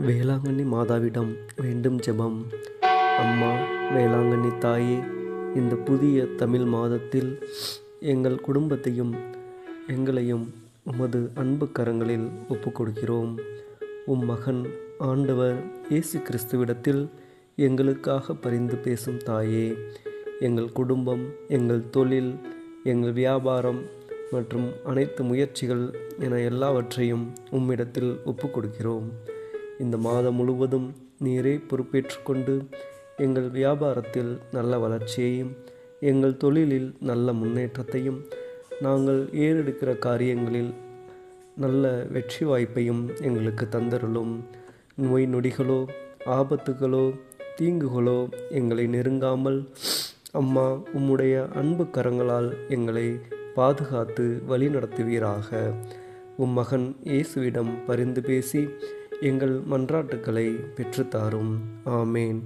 வேளாங்கண்ணி மாதாவிடம் வேண்டும் ஜெபம். அம்மா வேளாங்கண்ணி தாயே, இந்த புதிய தமிழ் மாதத்தில் எங்கள் குடும்பத்தையும் எங்களையும் உமது அன்பு கரங்களில் ஒப்புக்கொடுக்கிறோம். உம் மகன் ஆண்டவர் இயேசு கிறிஸ்துவிடத்தில் எங்களுக்காக பரிந்து பேசும் தாயே, எங்கள் குடும்பம், எங்கள் தொழில், எங்கள் வியாபாரம் மற்றும் அனைத்து முயற்சிகள் என எல்லாவற்றையும் உம்மிடத்தில் ஒப்புக்கொடுக்கிறோம். இந்த மாதம் முழுவதும் நீரே பொறுப்பேற்றுக்கொண்டு எங்கள் வியாபாரத்தில் நல்ல வளர்ச்சியையும், எங்கள் தொழிலில் நல்ல முன்னேற்றத்தையும், நாங்கள் ஏறெடுக்கிற காரியங்களில் நல்ல வெற்றி வாய்ப்பையும் எங்களுக்கு தந்தருளும். நோய் நொடிகளோ ஆபத்துகளோ தீங்குகளோ எங்களை நெருங்காமல் அம்மா உம்முடைய அன்பு கரங்களால் எங்களை பாதுகாத்து வழி நடத்துவீராக. உம் மகன் இயேசுவிடம் பரிந்து பேசி எங்கள் மன்றாட்டுக்களை பெற்றுத்தாரும். ஆமேன்.